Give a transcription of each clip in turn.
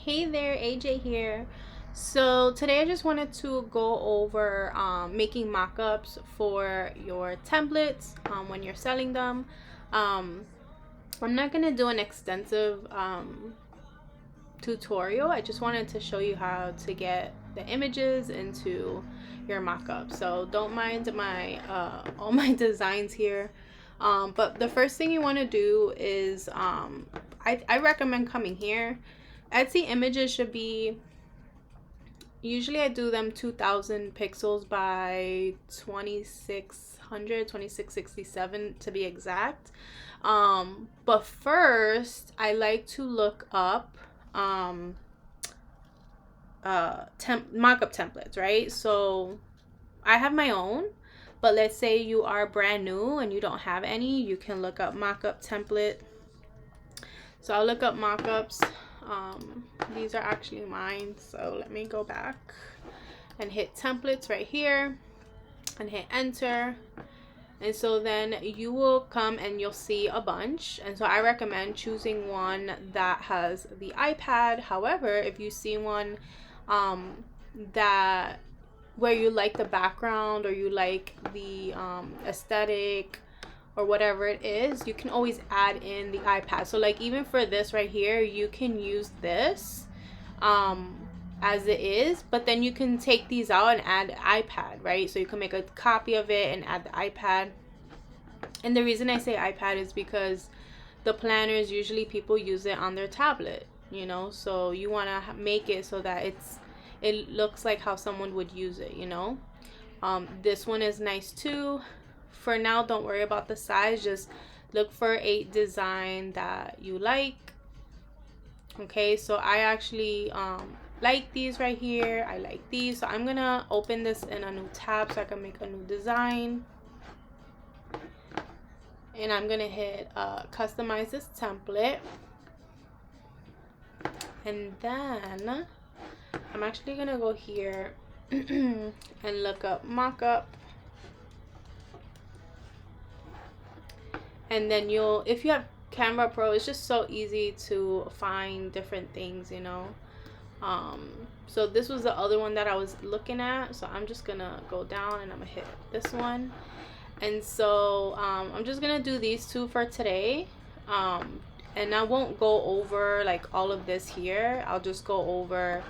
Hey there, AJ here. So today I just wanted to go over making mock-ups for your templates when you're selling them. Um, I'm not gonna do an extensive tutorial. I just wanted to show you how to get the images into your mock-up. So don't mind my all my designs here. But the first thing you want to do is I recommend coming here. Etsy images should be, usually I do them 2000 pixels by 2600, 2667 to be exact. But first I like to look up mock-up templates, right? So I have my own, but let's say you are brand new and you don't have any, you can look up mock-up template. So I'll look up mock-ups. These are actually mine, so let me go back and hit templates right here and hit enter. And so then you will come and you'll see a bunch, and so I recommend choosing one that has the iPad. However, if you see one that where you like the background or you like the aesthetic or whatever it is, you can always add in the iPad. So like even for this right here, you can use this as it is, but then you can take these out and add iPad, right? So you can make a copy of it and add the iPad. And the reason I say iPad is because the planners, usually people use it on their tablet, you know, so you want to make it so that it looks like how someone would use it, you know. This one is nice too. For now, don't worry about the size, just look for a design that you like. Okay, so I actually like these right here. I like these, so I'm gonna open this in a new tab so I can make a new design, and I'm gonna hit customize this template, and then I'm actually gonna go here and look up mockup. And then if you have Canva Pro, it's just so easy to find different things, you know. So this was the other one that I was looking at, so I'm just gonna go down and I'm gonna hit this one. And so I'm just gonna do these two for today, and I won't go over like all of this here. I'll just go over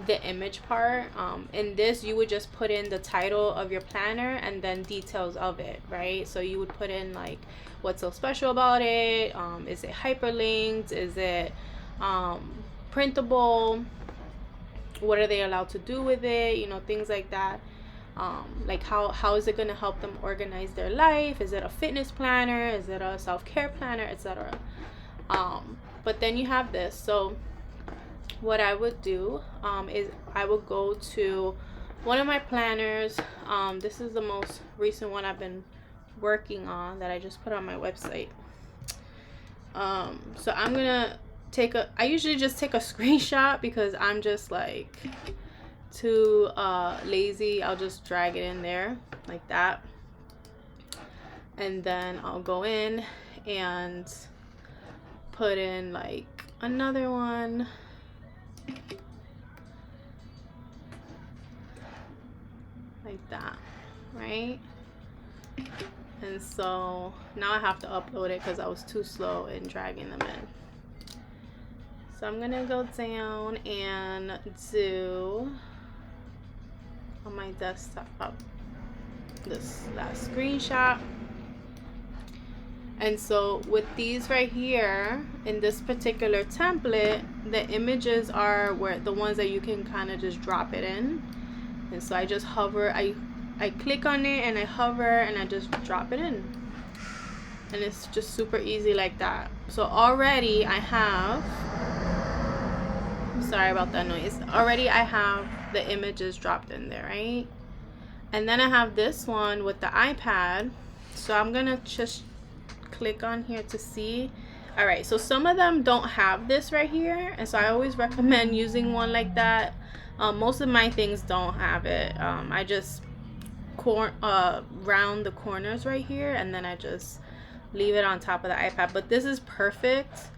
the image part. In this, you would just put in the title of your planner and then details of it, right? So you would put in like what's so special about it, is it hyperlinked, is it printable, what are they allowed to do with it, you know, things like that. Like how is it going to help them organize their life? Is it a fitness planner? Is it a self-care planner, etc.? But then you have this. So what I would do is I would go to one of my planners. This is the most recent one I've been working on that I just put on my website. So I'm gonna I usually just take a screenshot because I'm just like too lazy. I'll just drag it in there like that, and then I'll go in and put in like another one like that, right? And so now I have to upload it because I was too slow in dragging them in. So I'm gonna go down and do on my desktop this last screenshot. And so with these right here in this particular template, the images are where the ones that you can kind of just drop it in. And so I just hover, I click on it and I hover and I just drop it in, and it's just super easy like that. So already I have, I'm sorry about that noise, already I have the images dropped in there, right? And then I have this one with the iPad, so I'm gonna just click on here to see. All right, so some of them don't have this right here, and so I always recommend using one like that. Most of my things don't have it. I just round the corners right here, and then I just leave it on top of the iPad. But this is perfect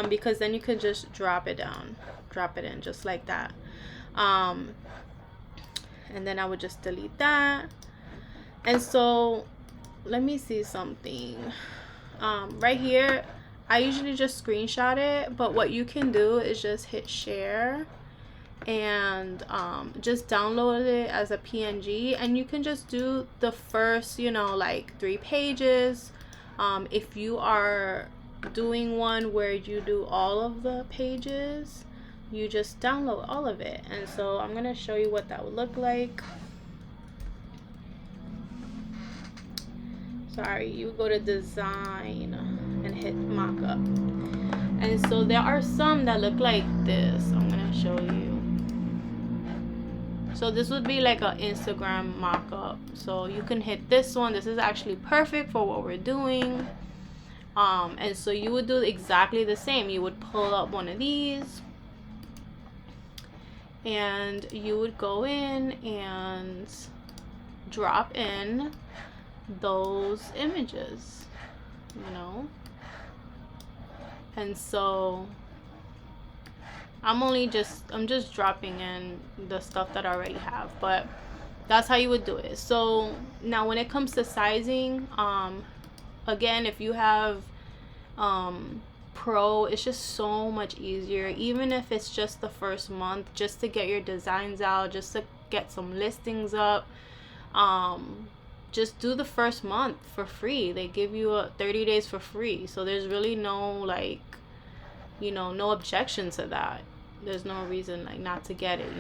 because then you can just drop it in just like that. And then I would just delete that. And so let me see something. Right here, I usually just screenshot it, but what you can do is just hit share and just download it as a PNG, and you can just do the first, like 3 pages. If you are doing one where you do all of the pages, you just download all of it. And so I'm gonna show you what that would look like. Sorry, you go to design and hit mockup. And so there are some that look like this. I'm gonna show you. So this would be like an Instagram mockup. So you can hit this one. This is actually perfect for what we're doing. And so you would do exactly the same. You would pull up one of these and you would go in and drop in those images, and so I'm just dropping in the stuff that I already have, but that's how you would do it. So now when it comes to sizing, again, if you have Pro, it's just so much easier, even if it's just the first month, just to get your designs out, just to get some listings up. Just do the first month for free. They give you 30 days for free, so there's really no no objection to that. There's no reason not to get it.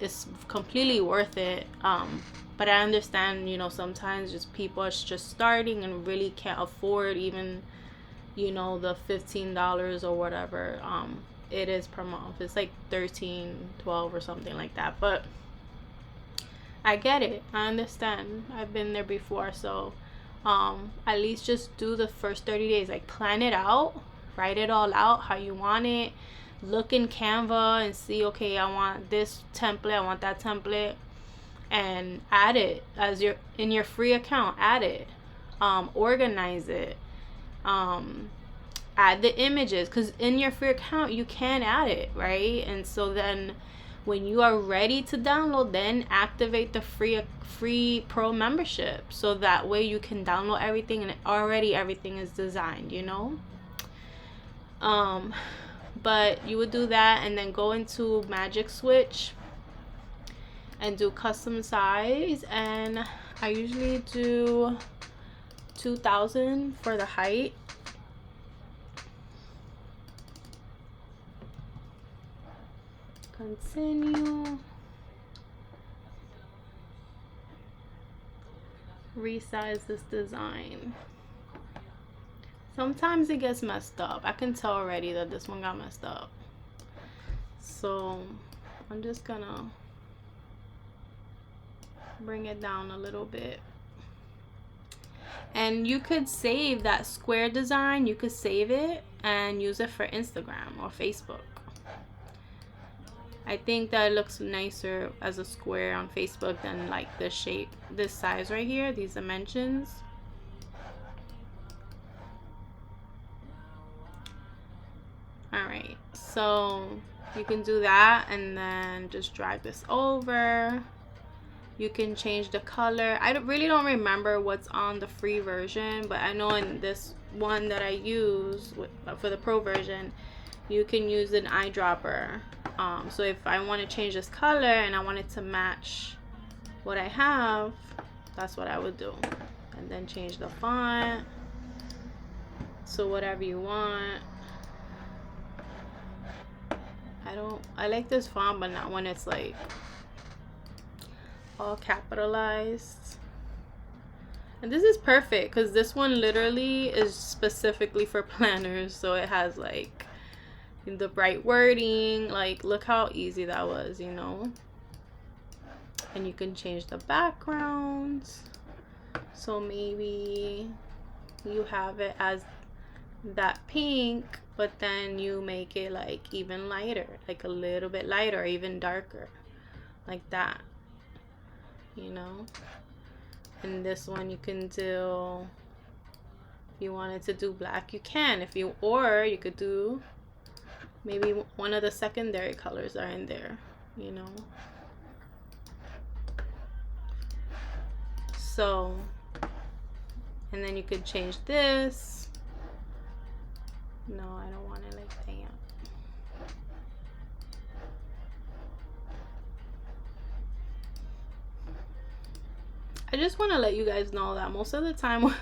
It's completely worth it. But I understand, sometimes just people are just starting and really can't afford even the $15 or whatever it is per month. It's like 13, 12 or something like that. But I get it. I understand. I've been there before. So at least just do the first 30 days. Like, plan it out. Write it all out how you want it. Look in Canva and see, okay, I want this template, I want that template, and add it as in your free account. Add it. Organize it. Add the images, because in your free account you can add it, right? And so then when you are ready to download, then activate the free Pro membership, so that way you can download everything and already everything is designed, but you would do that and then go into Magic Switch and do custom size, and I usually do 2000 for the height. Continue. Resize this design. Sometimes it gets messed up. I can tell already that this one got messed up. So I'm just gonna bring it down a little bit. And you could save that square design. You could save it and use it for Instagram or Facebook. I think that it looks nicer as a square on Facebook than like this shape, this size right here, these dimensions. Alright, so you can do that and then just drag this over. You can change the color. I really don't remember what's on the free version, but I know in this one that I use for the Pro version, you can use an eyedropper. So if I want to change this color and I want it to match what I have, that's what I would do. And then change the font. So whatever you want. I like this font, but not when it's like all capitalized. And this is perfect because this one literally is specifically for planners, so it has like the right wording. Like, look how easy that was, And you can change the backgrounds, so maybe you have it as that pink, but then you make it like even lighter, like a little bit lighter, or even darker, like that, And this one you can do, if you wanted to do black, you can. Or you could do maybe one of the secondary colors are in there, you know. So, and then you could change this. No, I don't want it like that. I just want to let you guys know that most of the time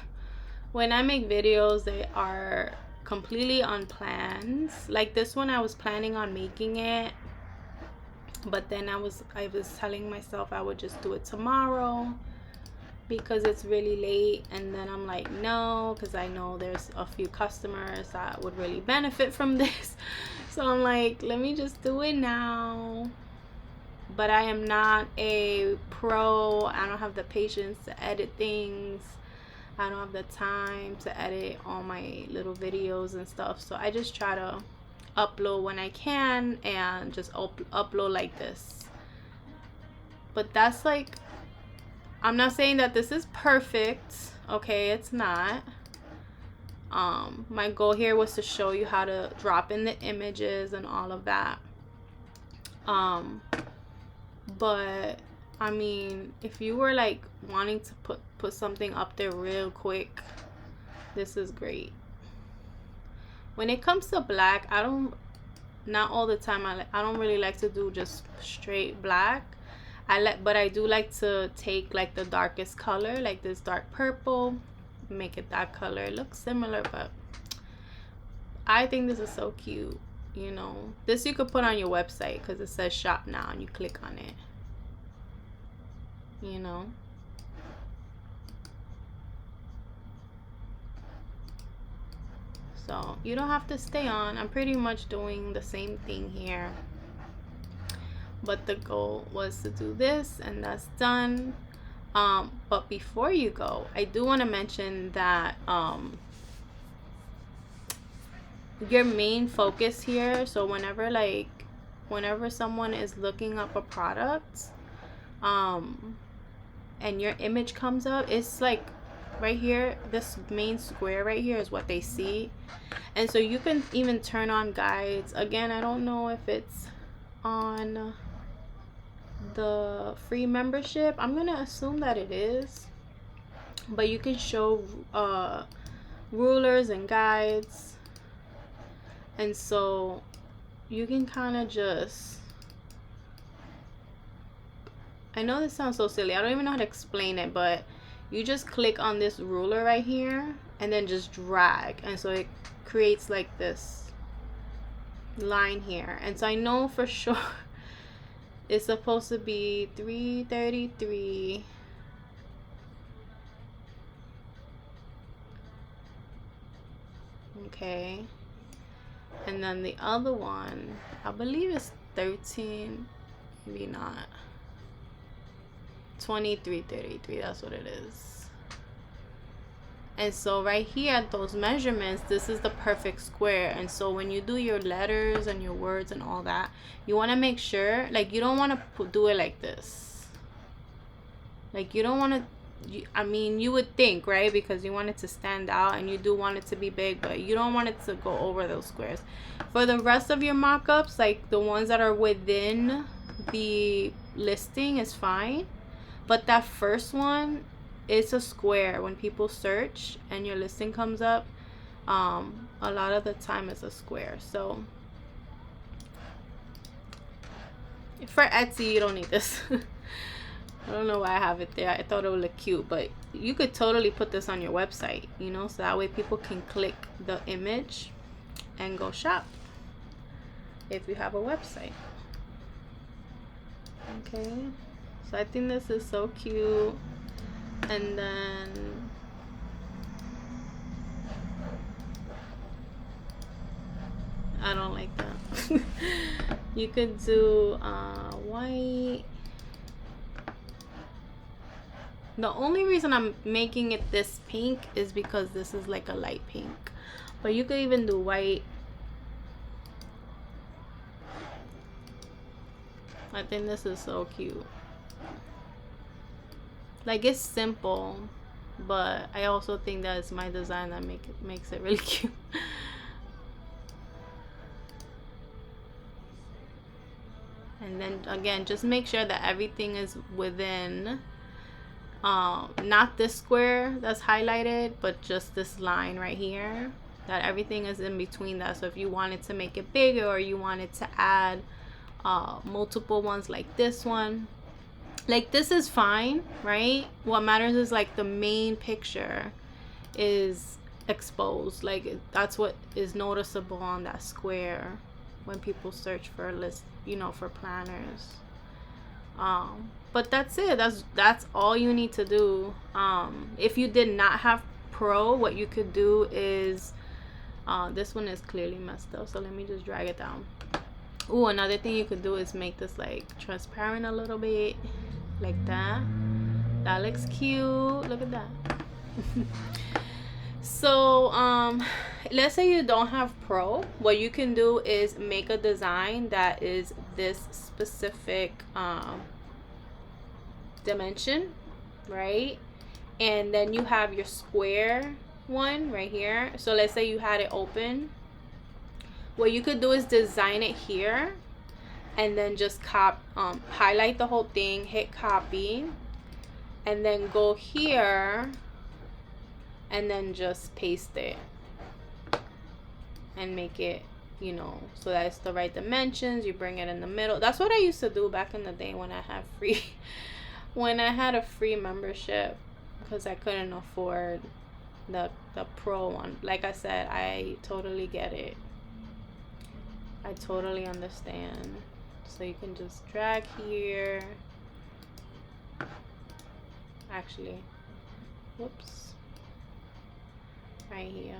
when I make videos, they are completely on plans. Like this one, I was planning on making it, but then I was telling myself I would just do it tomorrow because it's really late, and then I'm like, no, because I know there's a few customers that would really benefit from this. So I'm like, let me just do it now. But I am not a pro. I don't have the patience to edit things. I don't have the time to edit all my little videos and stuff. So I just try to upload when I can and just upload like this. But that's like, I'm not saying that this is perfect. Okay, it's not. My goal here was to show you how to drop in the images and all of that. But I mean, if you were like wanting to put something up there real quick, this is great. When it comes to black, not all the time, I don't really like to do just straight black. But I do like to take like the darkest color, like this dark purple, make it that color. It looks similar, but I think this is so cute. You know, this you could put on your website because it says shop now and you click on it, you know. So you don't have to stay on. I'm pretty much doing the same thing here, but the goal was to do this, and that's done. But before you go, I do want to mention that your main focus here, so whenever someone is looking up a product and your image comes up, it's like right here, this main square right here is what they see. And so you can even turn on guides. Again, I don't know if it's on the free membership. I'm gonna assume that it is, but you can show rulers and guides. And so you can kind of just, I know this sounds so silly, I don't even know how to explain it, but you just click on this ruler right here and then just drag, and so it creates like this line here. And so I know for sure it's supposed to be 333. Okay. And then the other one, I believe is 13, maybe not. 2333, that's what it is. And so right here at those measurements, this is the perfect square. And so when you do your letters and your words and all that, you want to make sure, like, you don't want to do it like this. Like, you don't want to, I mean, you would think, right? Because you want it to stand out and you do want it to be big, but you don't want it to go over those squares. For the rest of your mock-ups, like the ones that are within the listing is fine. But that first one, it's a square. When people search and your listing comes up, a lot of the time it's a square. So for Etsy, you don't need this. I don't know why I have it there. I thought it would look cute, but you could totally put this on your website, you know, so that way people can click the image and go shop if you have a website. Okay, so I think this is so cute. And then I don't like that. You could do white. The only reason I'm making it this pink is because this is like a light pink. But you could even do white. I think this is so cute. Like, it's simple, but I also think that it's my design that makes it really cute. And then again, just make sure that everything is within, not this square that's highlighted, but just this line right here, that everything is in between that. So if you wanted to make it bigger, or you wanted to add multiple ones like this one, like this is fine, right? What matters is like the main picture is exposed. Like that's what is noticeable on that square when people search for a list, you know, for planners. But that's it. That's all you need to do. If you did not have Pro, what you could do is, this one is clearly messed up, so let me just drag it down. Ooh, another thing you could do is make this like transparent a little bit, like that. That looks cute. Look at that. So let's say you don't have Pro, what you can do is make a design that is this specific dimension, right? And then you have your square one right here. So let's say you had it open. What you could do is design it here, and then just highlight the whole thing, hit copy, and then go here and then just paste it and make it, you know, so that it's the right dimensions. You bring it in the middle. That's what I used to do back in the day when I had a free membership, because I couldn't afford the Pro one. Like I said, I totally get it. I totally understand. So you can just drag here. Actually, whoops. Right here.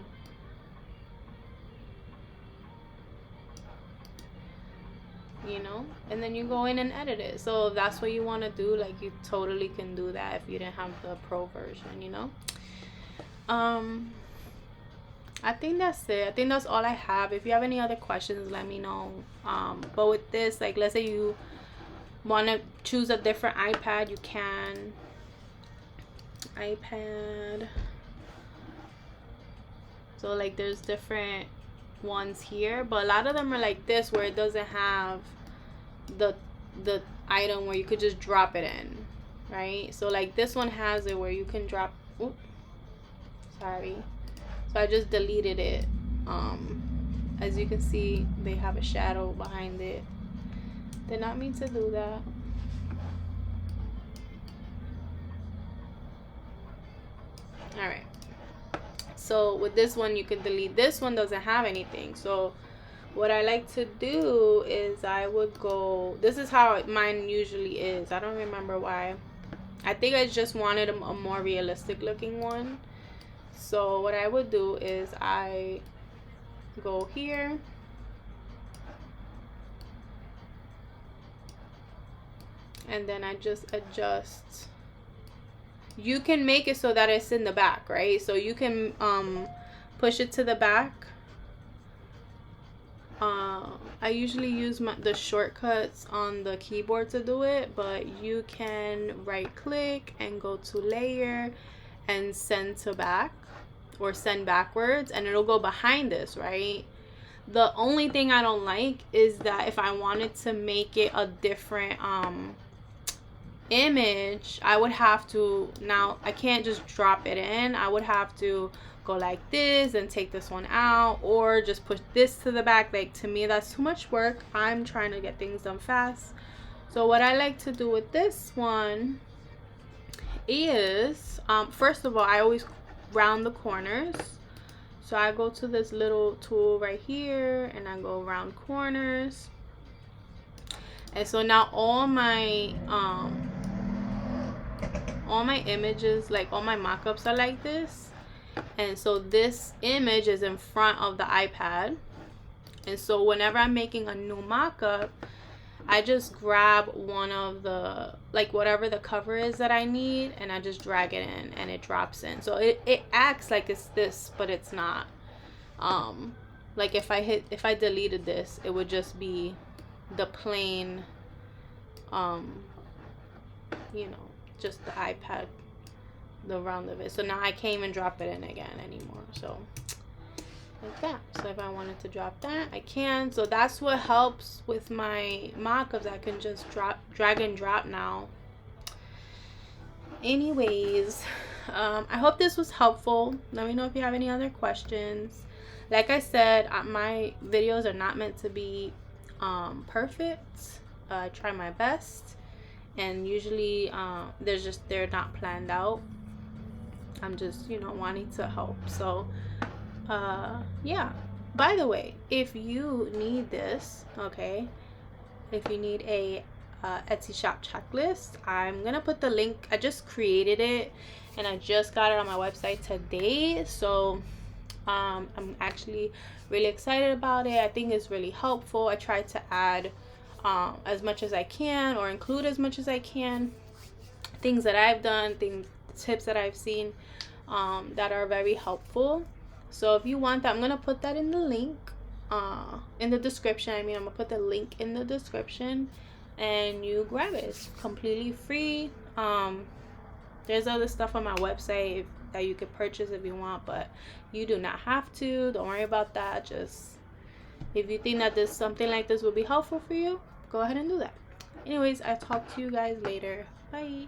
You know, and then you go in and edit it. So if that's what you want to do, like, you totally can do that if you didn't have the Pro version, you know. I think that's it. I think that's all I have. If you have any other questions, let me know. But with this, like, let's say you want to choose a different iPad, you can. iPad. So like there's different ones here, but a lot of them are like this, where it doesn't have the item where you could just drop it in, right? So like this one has it where you can drop. Oops, sorry. So I just deleted it. As you can see, they have a shadow behind it. Did not mean to do that. All right. So with this one, you could delete. This one doesn't have anything. So what I like to do is I would go, this is how mine usually is. I don't remember why. I think I just wanted a more realistic looking one. So what I would do is I go here. And then I just adjust. You can make it so that it's in the back, right? So you can push it to the back. I usually use the shortcuts on the keyboard to do it, but you can right click and go to layer and send to back, or send backwards, and it'll go behind this, right? The only thing I don't like is that if I wanted to make it a different image, I would have to, now I can't just drop it in. I would have to go like this and take this one out, or just push this to the back. Like, to me, that's too much work. I'm trying to get things done fast. So what I like to do with this one is, first of all, I always round the corners. So I go to this little tool right here and I go around corners. And so now all my images, like all my mockups are like this. And so this image is in front of the iPad. And so whenever I'm making a new mockup, I just grab one of the, like, whatever the cover is that I need, and I just drag it in and it drops in. So it acts like it's this, but it's not. Like if I deleted this, it would just be the plain, you know, just the iPad, the round of it. So now I can't even drop it in again anymore. So like that. So if I wanted to drop that, I can. So that's what helps with my mock-ups. I can just drag and drop now. Anyways, I hope this was helpful. Let me know if you have any other questions. Like I said, my videos are not meant to be perfect. I try my best, and usually they're not planned out. I'm just, wanting to help. So yeah. By the way, if you need this, okay, if you need a Etsy shop checklist, I'm gonna put the link. I just created it and I just got it on my website today, so I'm actually really excited about it. I think it's really helpful. I try to add as much as I can, or include as much as I can, things that I've done, tips that I've seen that are very helpful. So if you want that, I'm gonna put that in the link in the description. I'm gonna put the link in the description, and you grab it. It's completely free. There's other stuff on my website that you could purchase if you want, but you do not have to. Don't worry about that. Just if you think that something like this will be helpful for you, go ahead and do that. Anyways, I'll talk to you guys later. Bye.